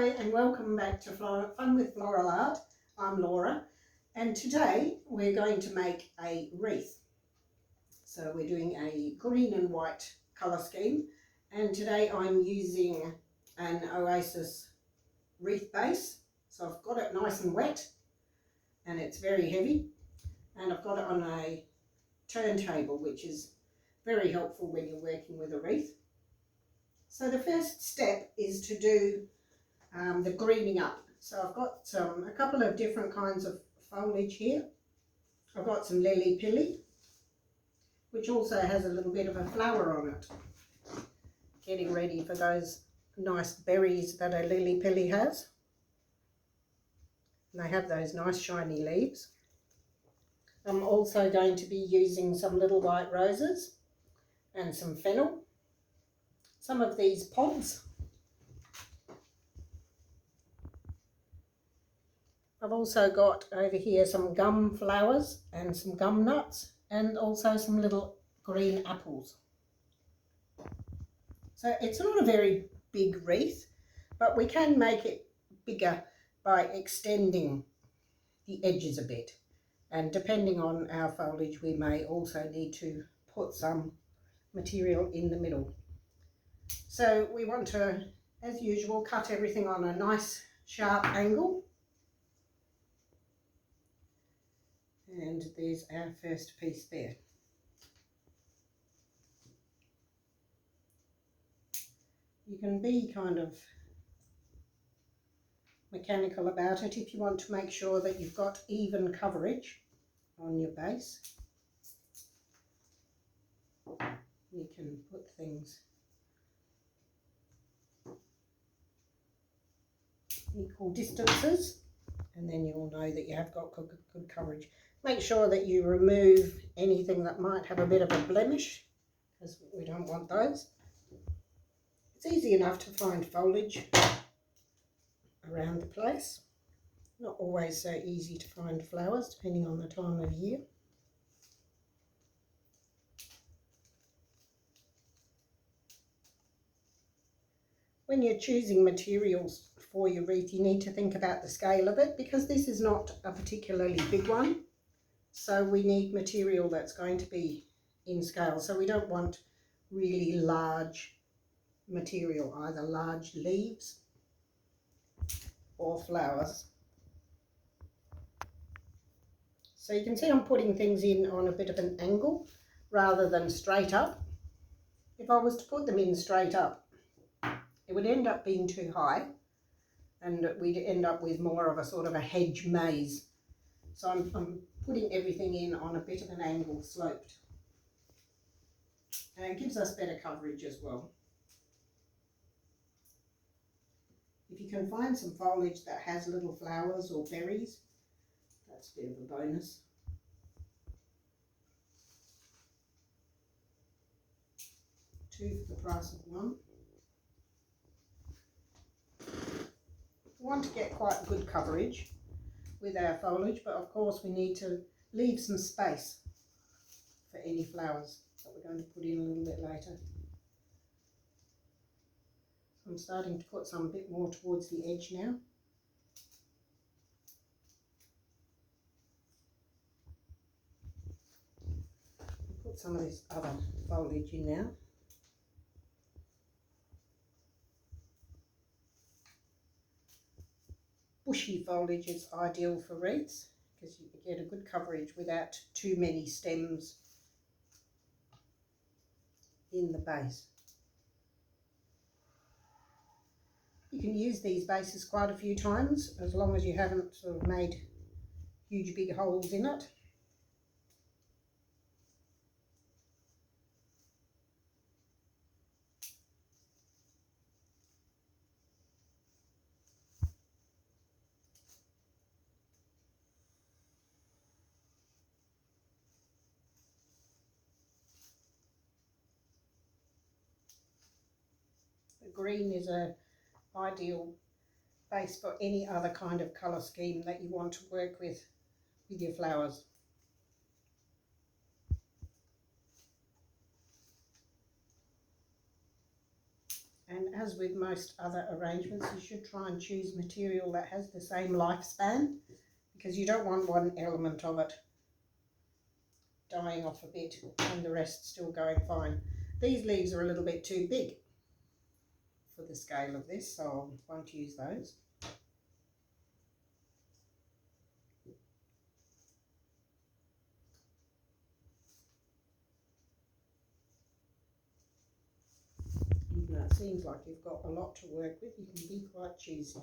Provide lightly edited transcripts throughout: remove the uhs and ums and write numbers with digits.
Hello and welcome back to Fun with Floral Art. I'm Laura and today we're going to make a wreath. So we're doing a green and white colour scheme, and today I'm using an Oasis wreath base. So I've got it nice and wet and it's very heavy, and I've got it on a turntable, which is very helpful when you're working with a wreath. So the first step is to do the greening up. So I've got a couple of different kinds of foliage here. I've got some lily-pilly, which also has a little bit of a flower on it, getting ready for those nice berries that a lily-pilly has. And they have those nice shiny leaves. I'm also going to be using some little white roses and some fennel, some of these pods. I've also got over here some gum flowers and some gum nuts, and also some little green apples. So it's not a very big wreath, but we can make it bigger by extending the edges a bit. And depending on our foliage, we may also need to put some material in the middle. So we want to, as usual, cut everything on a nice sharp angle. And there's our first piece there. You can be kind of mechanical about it if you want to make sure that you've got even coverage on your base. You can put things equal distances, and then you'll know that you have got good coverage. Make sure that you remove anything that might have a bit of a blemish, because we don't want those. It's easy enough to find foliage around the place. Not always so easy to find flowers, depending on the time of year. When you're choosing materials for your wreath, you need to think about the scale of it, because this is not a particularly big one. So we need material that's going to be in scale. So we don't want really large material, either large leaves or flowers. So you can see I'm putting things in on a bit of an angle rather than straight up. If I was to put them in straight up, it would end up being too high, and we'd end up with more of a sort of a hedge maze. So I'm putting everything in on a bit of an angle, sloped. And it gives us better coverage as well. If you can find some foliage that has little flowers or berries, that's a bit of a bonus. Two for the price of one. We want to get quite good coverage with our foliage, but of course we need to leave some space for any flowers that we're going to put in a little bit later. I'm starting to put some a bit more towards the edge now. I'll put some of this other foliage in now. Bushy foliage is ideal for wreaths because you get a good coverage without too many stems in the base. You can use these bases quite a few times, as long as you haven't sort of made huge big holes in it. The green is an ideal base for any other kind of colour scheme that you want to work with your flowers. And And as with most other arrangements, you should try and choose material that has the same lifespan, because you don't want one element of it dying off a bit and the rest still going fine. These leaves are a little bit too big for the scale of this, so I won't use those. Even though it seems like you've got a lot to work with, you can be quite choosy.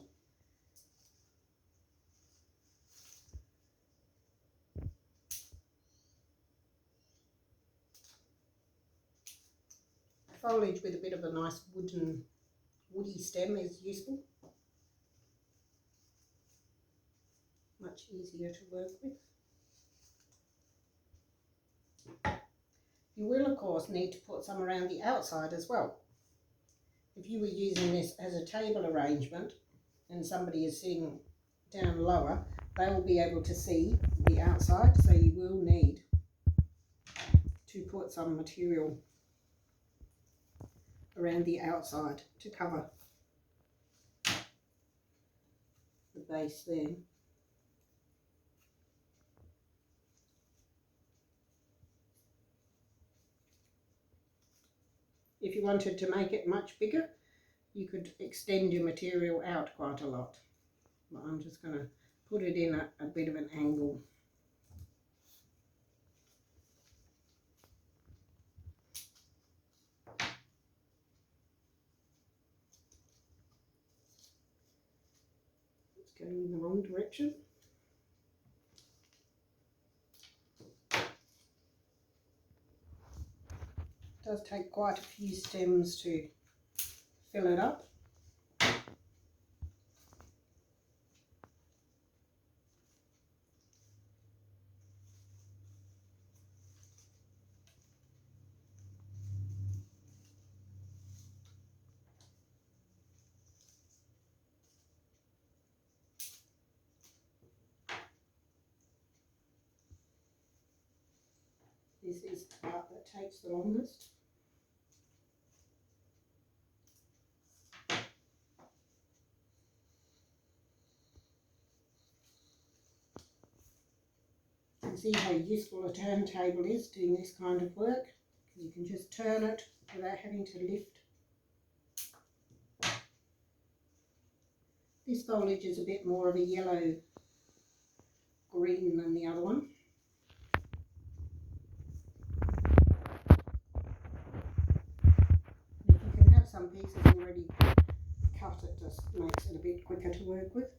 Foliage with a bit of a nice woody stem is useful. Much easier to work with. You will of course need to put some around the outside as well. If you were using this as a table arrangement and somebody is sitting down lower, they will be able to see the outside, so you will need to put some material around the outside to cover the base there. If you wanted to make it much bigger, you could extend your material out quite a lot. But I'm just going to put it in a bit of an angle. It's going in the wrong direction. It does take quite a few stems to fill it up. This is the part that takes the longest. You can see how useful a turntable is doing this kind of work, because you can just turn it without having to lift. This foliage is a bit more of a yellow green than the other one. If you can have some pieces already cut, it just makes it a bit quicker to work with.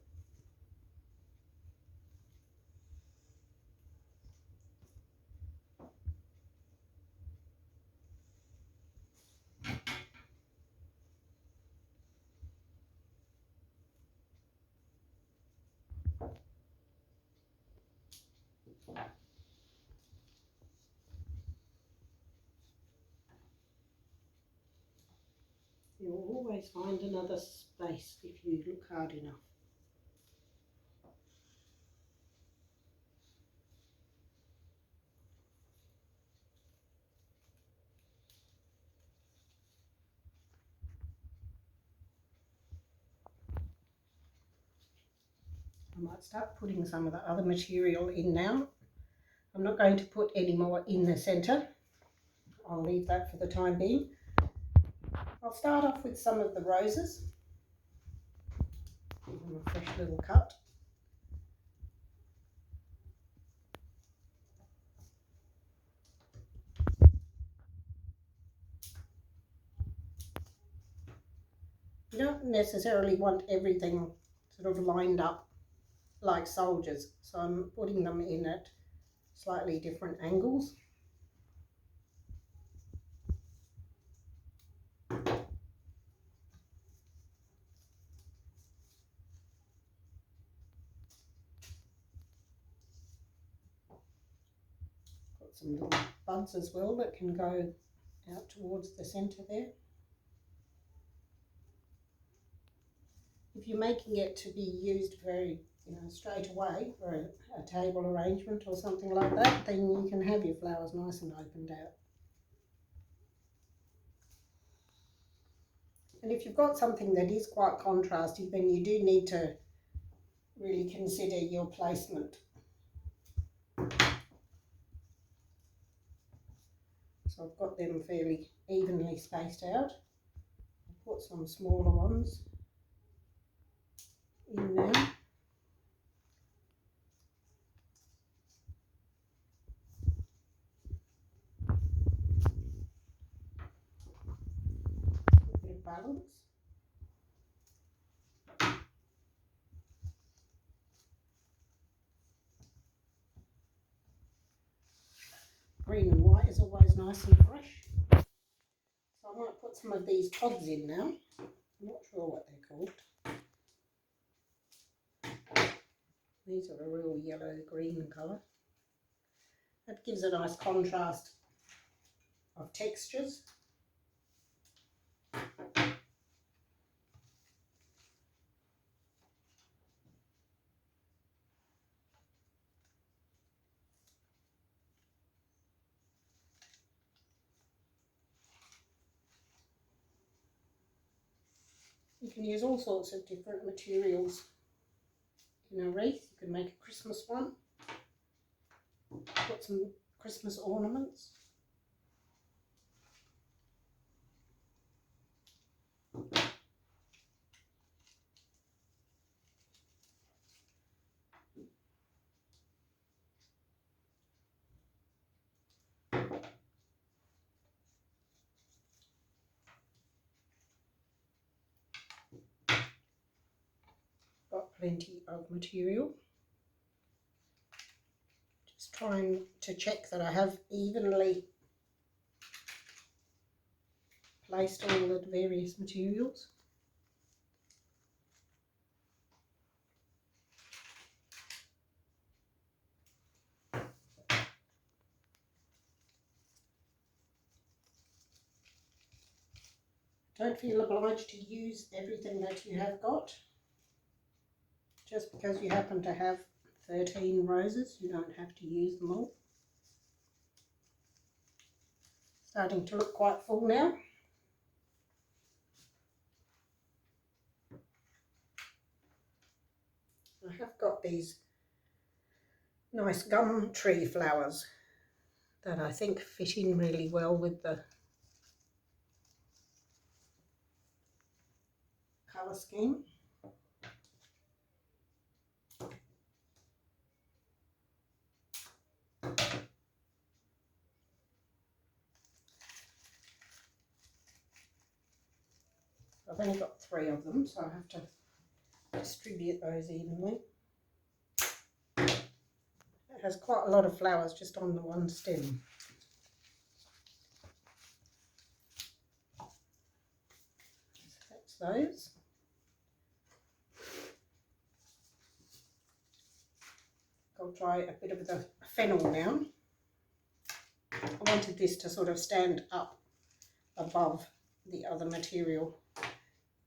You'll always find another space if you look hard enough. I might start putting some of the other material in now. I'm not going to put any more in the centre. I'll leave that for the time being. I'll start off with some of the roses. Give them a fresh little cut. You don't necessarily want everything sort of lined up like soldiers, so I'm putting them in at slightly different angles. Got some little buds as well that can go out towards the centre there. If you're making it to be used very straight away for a table arrangement or something like that, then you can have your flowers nice and opened out. And if you've got something that is quite contrasty, then you do need to really consider your placement. So I've got them fairly evenly spaced out. I'll put some smaller ones in there. A bit of balance. Green and white is always nice and fresh. So I might put some of these pods in now. I'm not sure what they're called. These are a real yellow-green colour. That gives a nice contrast of textures. You can use all sorts of different materials in a wreath. You can make a Christmas one, put some Christmas ornaments. Got plenty of material. Just trying to check that I have evenly placed all the various materials. Don't feel obliged to use everything that you have got. Just because you happen to have 13 roses, you don't have to use them all. Starting to look quite full now. I have got these nice gum tree flowers that I think fit in really well with the colour scheme. I've only got 3 of them, so I have to distribute those evenly. It has quite a lot of flowers just on the one stem. So that's those. I'll try a bit of the fennel now. I wanted this to sort of stand up above the other material,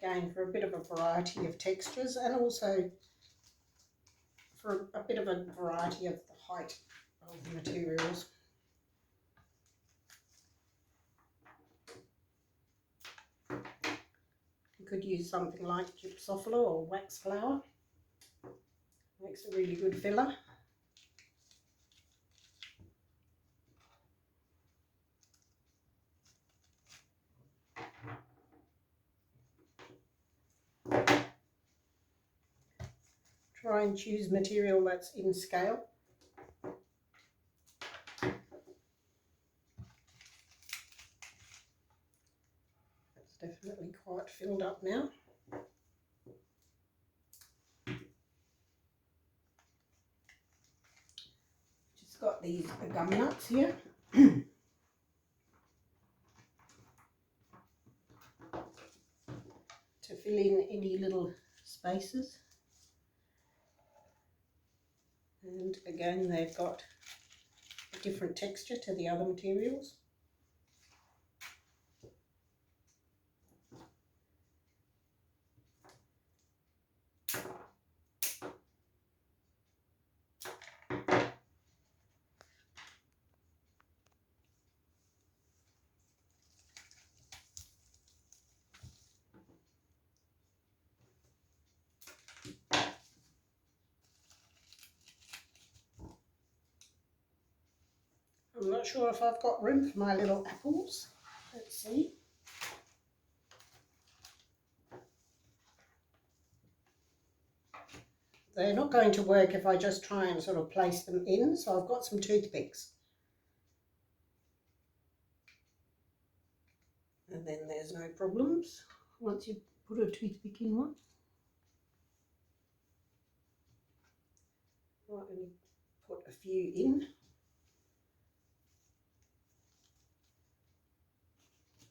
again for a bit of a variety of textures and also for a bit of a variety of the height of the materials. You could use something like gypsophila or wax flower. Makes a really good filler. Try and choose material that's in scale. It's definitely quite filled up now. Just got these gum nuts here. To fill in any little spaces. And again, they've got a different texture to the other materials. I'm not sure if I've got room for my little apples. Let's see. They're not going to work if I just try and sort of place them in, so I've got some toothpicks. And then there's no problems once you put a toothpick in one. Right, let me put a few in.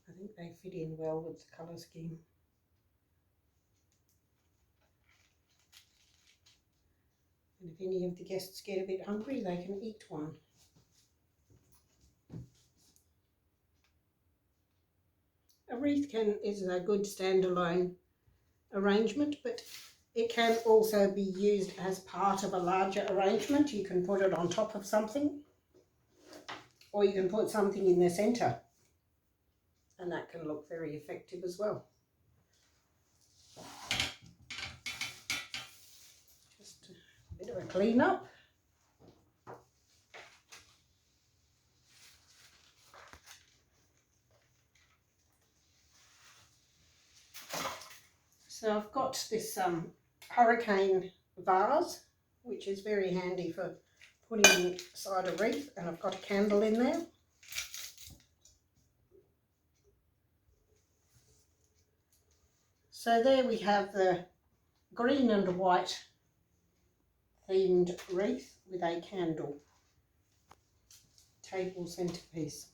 I think they fit in well with the colour scheme. And if any of the guests get a bit hungry, they can eat one. A wreath is a good standalone arrangement, but it can also be used as part of a larger arrangement. You can put it on top of something, or you can put something in the centre, and that can look very effective as well. Just a bit of a clean up. So I've got this hurricane vase, which is very handy for putting inside a wreath, and I've got a candle in there. So there we have the green and white themed wreath with a candle, table centerpiece.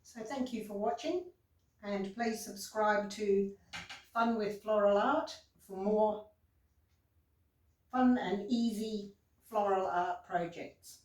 So thank you for watching, and please subscribe to Fun with Floral Art for more fun and easy floral art projects.